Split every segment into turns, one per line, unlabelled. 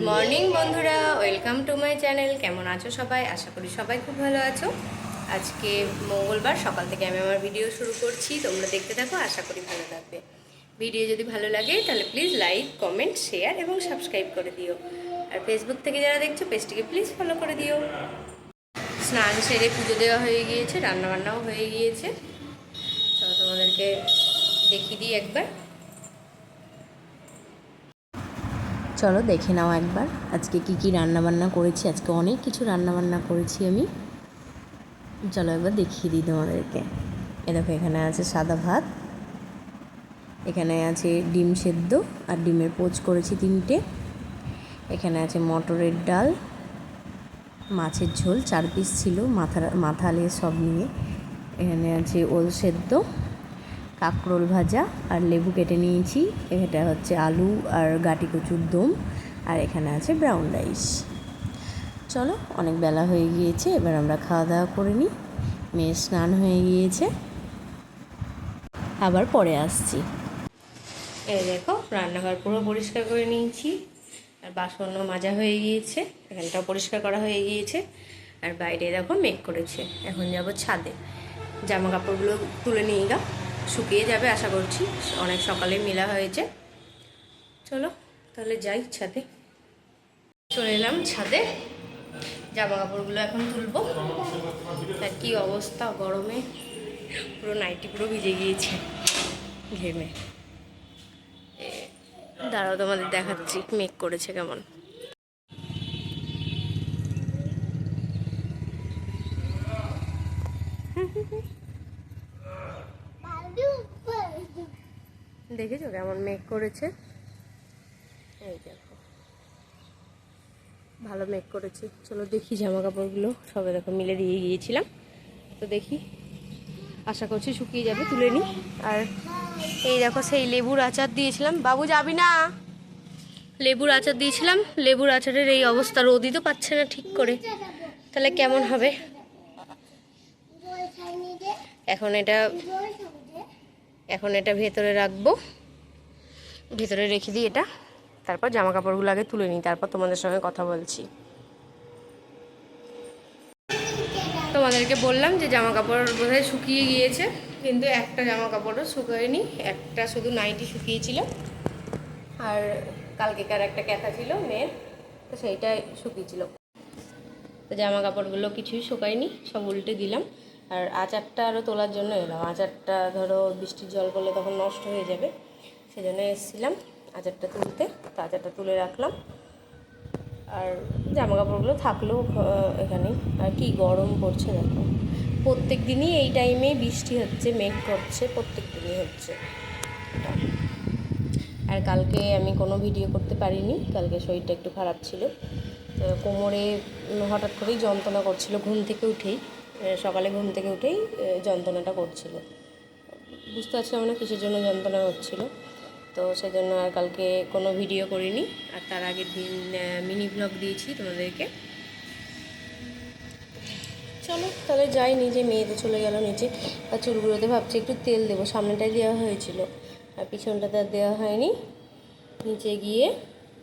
Morning বন্ধুরা, welcome to my channel. কেমন আছো সবাই? আশা করি সবাই খুব ভালো আছো। আজকে মঙ্গলবার সকাল থেকে আমি আমার ভিডিও শুরু করছি, তোমরা দেখতে থাকো, আশা করি ভালো লাগবে। ভিডিও যদি ভালো লাগে তাহলে প্লিজ লাইক, কমেন্ট, শেয়ার এবং সাবস্ক্রাইব করে দিও। আর ফেসবুক থেকে যারা দেখছো পেজটিকে প্লিজ ফলো করে দিও। স্নান সেরে পুজো দেওয়া হয়ে গিয়েছে, রান্নাবান্নাও হয়ে গিয়েছে। চলো তোমাদেরকে দেখিয়ে দিই একবার। চলো দেখে নাও একবার আজকে কি রান্নাবান্না করেছি। আজকে অনেক কিছু রান্নাবান্না করেছি আমি। চলো একবার দেখিয়ে দিই তোমাদেরকে। দেখো, এখানে আছে সাদা ভাত, এখানে আছে ডিম সেদ্ধ আর ডিমের পোচ করেছি 3টে, এখানে আছে মটরের ডাল, মাছের ঝোল 4 পিস ছিল, মাথা আলিয়ে সব নিয়ে, এখানে আছে ওল সেদ্ধ, কাঁকরোল ভাজা আর লেবু কেটে নিয়েছি, এটা হচ্ছে আলু আর গাটি কচুর দম, আর এখানে আছে ব্রাউন রাইস। চলো, অনেক বেলা হয়ে গিয়েছে, এবার আমরা খাওয়া দাওয়া করে নিই। মেয়ের স্নান হয়ে গিয়েছে, আবার পরে আসছি। এই দেখো, রান্নাঘর পুরো পরিষ্কার করে নিয়েছি, আর বাসনও মাজা হয়ে গিয়েছে, এখানটাও পরিষ্কার করা হয়ে গিয়েছে। আর বাইরে দেখো মেঘ করেছে। এখন যাব ছাদে, জামা কাপড়গুলো তুলে নিয়ে গা, শুকিয়ে যাবে আশা করছি, অনেক সকালে মেলা হয়েছে। চলো তাহলে যাই ছাদে। চলে এলাম ছাদে, জামা কাপড়গুলো এখন তুলবো। আর কি অবস্থা গরমে, পুরো নাইটি পুরো ভিজে গিয়েছে ঘেমে। দাঁড়াও তোমাদের দেখাচ্ছি মেঘ করেছে কেমন। দেখেছো কেমন মেঘ করেছে? এই দেখো, ভালো মেঘ করেছে। চলো দেখি জামা কাপড়গুলো সবে দেখো মিলে দিয়ে গিয়েছিলাম, তো দেখি, আশা করছি শুকিয়ে যাবে, তুলে নিই। আর এই দেখো, সেই লেবুর আচার দিয়েছিলাম, বাবু যাবি না, লেবুর আচার দিয়েছিলাম, লেবুর আচারের এই অবস্থা, রোদই তো পাচ্ছে না ঠিক করে, তাহলে কেমন হবে? এখন এটা ভেতরে রাখবো, ভেতরে রেখে দিই এটা, তারপর জামা কাপড়গুলো আগে তুলে নিই, তারপর তোমাদের সঙ্গে কথা বলছি। তোমাদেরকে বললাম যে জামা কাপড় বোধহয় শুকিয়ে গিয়েছে, কিন্তু একটা জামা কাপড়ও শুকায়নি, একটা শুধু নাইটি শুকিয়েছিল, আর কালকেকার একটা ক্যাথা ছিল মেয়ের, তো সেইটাই শুকিয়েছিল। তো জামা কাপড়গুলো কিছুই শুকায়নি, সব উল্টে দিলাম। আর আচারটা আরও তোলার জন্য এলাম, আচারটা ধরো বৃষ্টির জল পড়লে তখন নষ্ট হয়ে যাবে, সেজন্য এসেছিলাম আচারটা তুলতে। তো আচারটা তুলে রাখলাম, আর জামা কাপড়গুলো থাকলেও এখানে। আর কি গরম পড়ছে দেখো, প্রত্যেক দিনই এই টাইমেই বৃষ্টি হচ্ছে, মেঘ করছে, প্রত্যেক দিনই হচ্ছে। আর কালকে আমি কোনো ভিডিও করতে পারিনি, কালকে শরীরটা একটু খারাপ ছিল, কোমরে হঠাৎ করেই যন্ত্রণা করছিল, ঘুম থেকে উঠেই, সকালে ঘুম থেকে উঠেই যন্ত্রণাটা করছিল, বুঝতে পারছিলাম না কিসের জন্য যন্ত্রণা হচ্ছিল, তো সেজন্য আর কালকে কোনো ভিডিও করিনি। আর তার আগের দিন মিনি ব্লগ দিয়েছি তোমাদেরকে। চলো তাহলে যাই নিচে, মেয়েতে চলে গেল নিচে। আর চুলগুলোতে ভাবছি একটু তেল দেবো, সামনেটাই দেওয়া হয়েছিল আর পিছনটাতে আর দেওয়া হয়নি, নিচে গিয়ে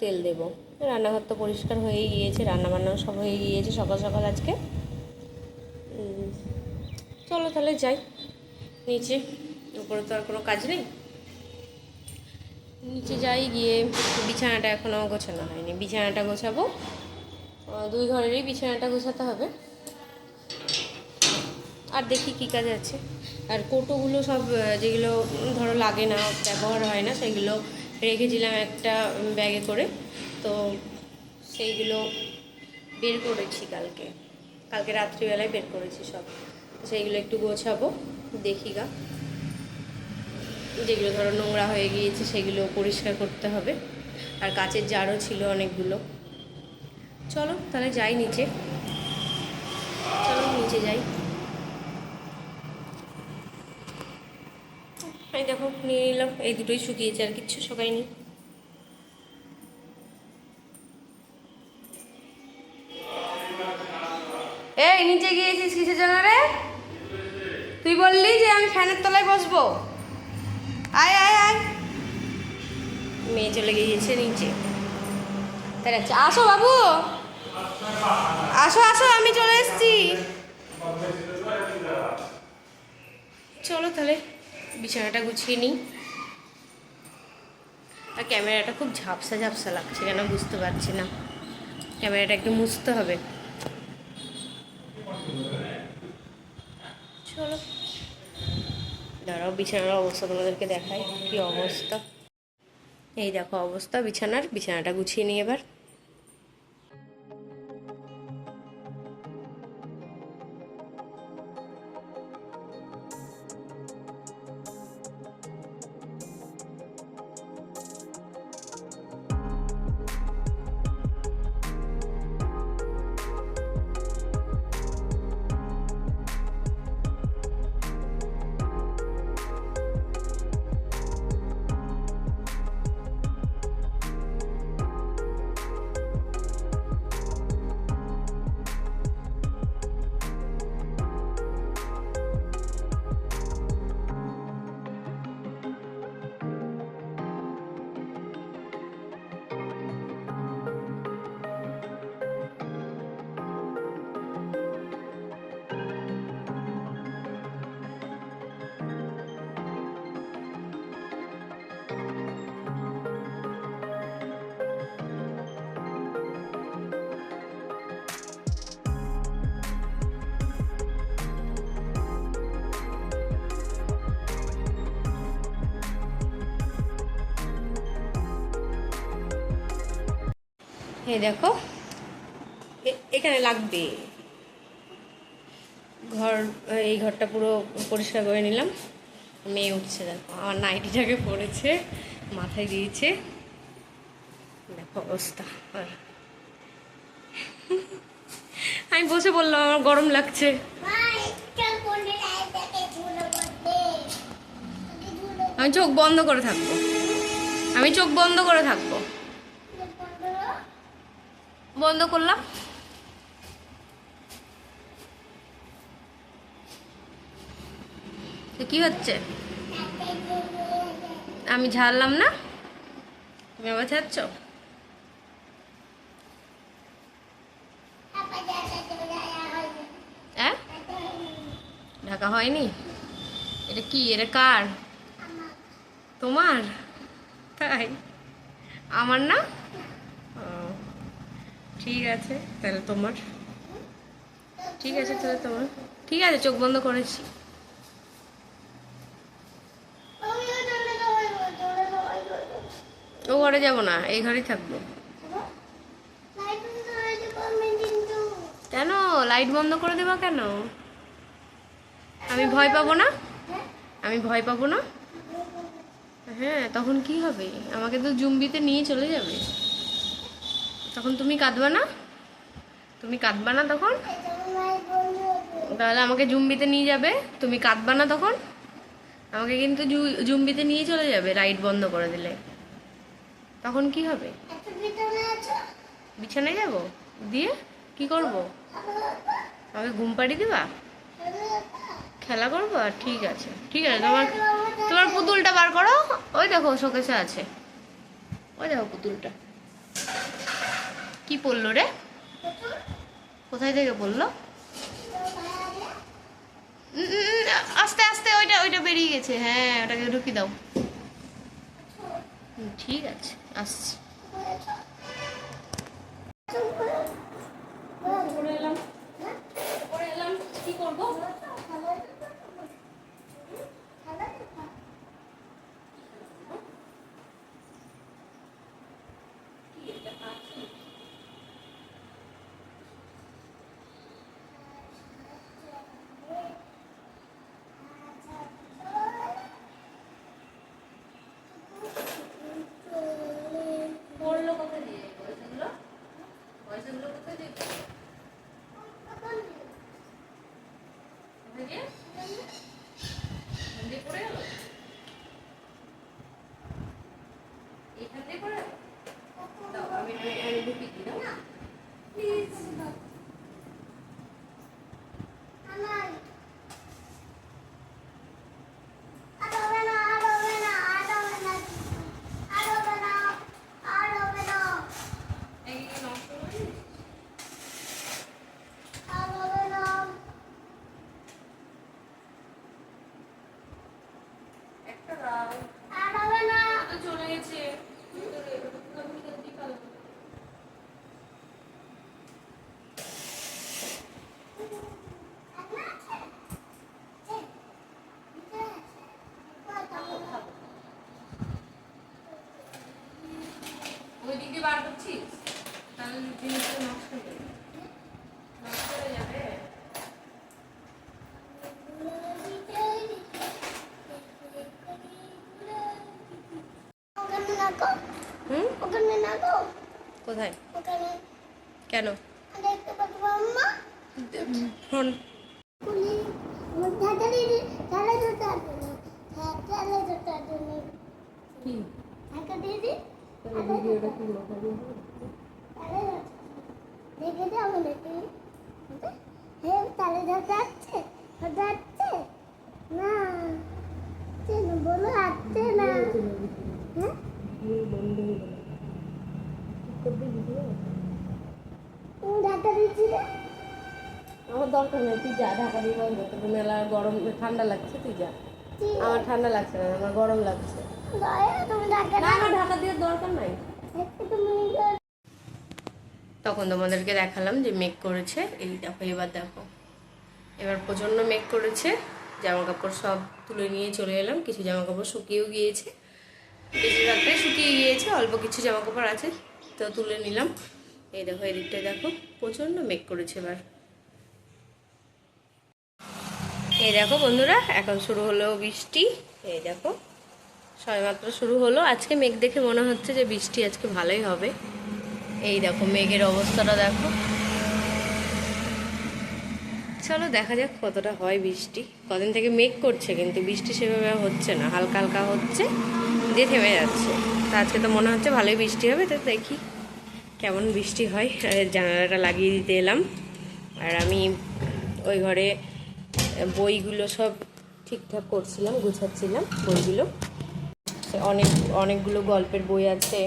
তেল দেবো। রান্নাঘর তো পরিষ্কার হয়েই গিয়েছে, রান্নাবান্নাও সব হয়ে গিয়েছে সকাল সকাল আজকে। চলো তাহলে যাই নিচে, উপরে তো আর কোনো কাজ নেই, নিচে যাই, গিয়ে বিছানাটা এখনও গোছানো হয়নি, বিছানাটা গোছাবো, 2 ঘরেরই বিছানাটা গোছাতে হবে। আর দেখি কী কাজ আছে। আর কৌটোগুলো সব যেগুলো ধরো লাগে না, ব্যবহার হয় না, সেগুলো রেখেছিলাম একটা ব্যাগে করে, তো সেইগুলো বের করেছি কালকে রাত্রিবেলায় বের করেছি সব, সেইগুলো একটু গোছাবো। দেখি গা, যেগুলো ধরো নোংরা হয়ে গিয়েছে সেগুলো পরিষ্কার করতে হবে। আর কাচের জারও ছিল অনেকগুলো। চলো তাহলে যাই নিচে, চলো নিচে যাই। এই দেখো নিয়ে নিলাম, এই দুটোই শুকিয়েছে, আর কিচ্ছু শুকায়নি। এই নিচে গিয়েছিস কিসের জন্য রে? তুই বললি যে আমি ফ্যানের তলায় বসবো, আয় আয় আয়। মেয়ে চলে গিয়েছে নিচে, তাহলে আচ্ছা, আসো বাবু, আসো আসো, আমি চলে এসেছি। চলো তাহলে বিছানাটা গুছিয়ে নিই। আর ক্যামেরাটা খুব ঝাপসা ঝাপসা লাগছে, কেন বুঝতে পারছি না। ক্যামেরাটা একটু মুছতে হবে। চলো দাঁড়াও, বিছানার অবস্থা তোমাদেরকে দেখাই কি অবস্থা। এই দেখো অবস্থা বিছানার, বিছানাটা গুছিয়ে নিই এবার। এই দেখো এখানে লাগবে ঘর, এই ঘরটা পুরো পরিষ্কার করে নিলাম। মেয়ে উঠছে, দেখো আমার নাইটিটাকে পরেছে, মাথায় দিয়েছে, দেখো অবস্থা। আর আমি বসে বললাম আমার গরম লাগছে। আমি চোখ বন্ধ করে থাকবো, আমি চোখ বন্ধ করে থাকবো। বন্ধ করলাম। কি হচ্ছে? আমি ঝাড়লাম না, তুমি আবার ছাড়ছ। হ্যাঁ ঢাকা হয়নি? এটা কি, এটা কার? তোমার? তাই আমার না? ঠিক আছে তাহলে তোমার, ঠিক আছে তাহলে তোমার, ঠিক আছে চোখ বন্ধ করেছি। ও ঘরে যাবো না, এই ঘরেই থাকবো। কেন লাইট বন্ধ করে দেবা কেন? আমি ভয় পাবো না? আমি ভয় পাবো না? হ্যাঁ তখন কি হবে? আমাকে তো জুম্বিতে নিয়ে চলে যাবে, তখন তুমি কাঁদবা না? তুমি কাঁদবা না তখন? তাহলে আমাকে জুম্বিতে নিয়ে যাবে, তুমি কাঁদবা না তখন? আমাকে কিন্তু জুম্বিতে নিয়ে চলে যাবে লাইট বন্ধ করে দিলে, তখন কি হবে? বিছানায় যাব, দিয়ে কি করব? আমাকে ঘুম পাড়িয়ে দিবা? খেলা করবো? আর ঠিক আছে ঠিক আছে, তোমার তোমার পুতুলটা বার করো, ওই দেখো শোকেসে আছে, ওই দেখো পুতুলটা। কি পড়লো রে? কোথায় থেকে পড়লো? আস্তে আস্তে, ওইটা ওইটা বেরিয়ে গেছে। হ্যাঁ ওটাকে ঢুকিয়ে দাও। ঠিক আছে আসছি। কি করবো?
নাকো
হুম
ওখানে নাকো
কোথায়
ওখানে
কেন
দেখতে পাবো আম্মা
ফোন
কুলি ধাতারি ধালে ধরতে আসবে ধালে ধরতে আসবে
কি
ধাক্কা দিয়ে দি
ভিডিওটা কি
দেখে দে আমি দেখি হে তালে ধরতে আসছে না চেন বলো আসছে না হ্যাঁ তুমি ধাক্কা দিচ্ছিলে
আমার দরকার নেই, তুই যা, ঢাকা দিয়ে বন্ধ করতে, মেলা গরম ঠান্ডা লাগছে, তুই যা। আমার ঠান্ডা লাগছে না, আমার গরম লাগছে।
তুমি ধাক্কা
না আমার ঢাকা দেওয়ার দরকার নাই।
তুমি
তখন তোমাদেরকে দেখালাম যে মেঘ করেছে, এই দেখো এবার দেখো, এবার প্রচণ্ড মেঘ করেছে। জামা কাপড় সব তুলে নিয়ে চলে এলাম, কিছু জামা কাপড় শুকিয়েও গিয়েছে, বেশিরভাগটাই শুকিয়ে গিয়েছে, অল্প কিছু জামা কাপড় আছে তো তুলে নিলাম। এই দেখো এদিকটায় দেখো প্রচণ্ড মেঘ করেছে এবার। এই দেখো বন্ধুরা, এখন শুরু হলো বৃষ্টি। এই দেখো সবেমাত্র শুরু হলো। আজকে মেঘ দেখে মনে হচ্ছে যে বৃষ্টি আজকে ভালোই হবে। এই দেখো মেঘের অবস্থাটা দেখো। চলো দেখা যাক কতটা হয় বৃষ্টি। কদিন থেকে মেঘ করছে কিন্তু বৃষ্টি সেভাবে হচ্ছে না, হালকা হালকা হচ্ছে দিয়ে থেমে যাচ্ছে। তা আজকে তো মনে হচ্ছে ভালোই বৃষ্টি হবে, তো দেখি কেমন বৃষ্টি হয়। জানালাটা লাগিয়ে দিতে এলাম। আর আমি ওই ঘরে বইগুলো সব ঠিকঠাক করছিলাম, গুছাচ্ছিলাম বইগুলো। অনেকগুলো গল্পের বই আছে,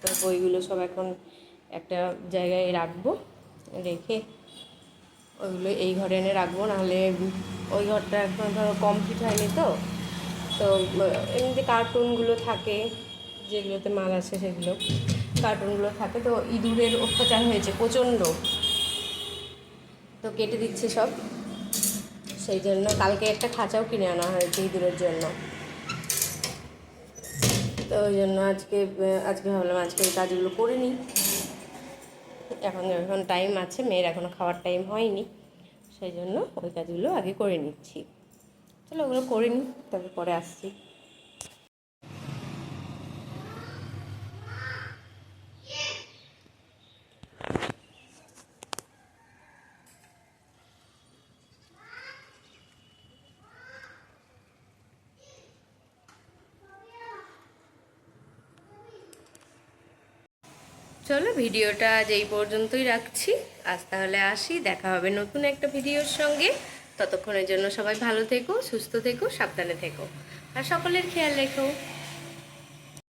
তো বইগুলো সব এখন একটা জায়গায় রাখবো, রেখে ওইগুলো এই ঘরে এনে রাখবো। নাহলে ওই ঘরটা এখন ধরো কমপ্লিট হয়নি, তো এমনিতে কার্টুনগুলো থাকে, যেগুলোতে মাল আছে সেগুলো কার্টুনগুলো থাকে। তো ইঁদুরের অত্যাচার হয়েছে প্রচণ্ড, তো কেটে দিচ্ছে সব। সেই জন্য কালকে একটা খাঁচাও কিনে আনা হয়েছে ইঁদুরের জন্য। তো ওই জন্য আজকে ভাবলাম আজকে এই কাজগুলো করে নিই। এখন টাইম আছে, মেয়ের এখনও খাওয়ার টাইম হয়নি, সেই জন্য ওই কাজগুলো আগে করে নিচ্ছি। চলো ওগুলো করে নিই, তারপর পরে আসছি। চলো ভিডিওটা আজ এই পর্যন্তই রাখছি। আজ তাহলে আসি, দেখা হবে নতুন একটা ভিডিওর সঙ্গে। ততক্ষণের জন্য সবাই ভালো থেকো, সুস্থ থেকো, সাবধানে থেকো, আর সকলের খেয়াল রেখো।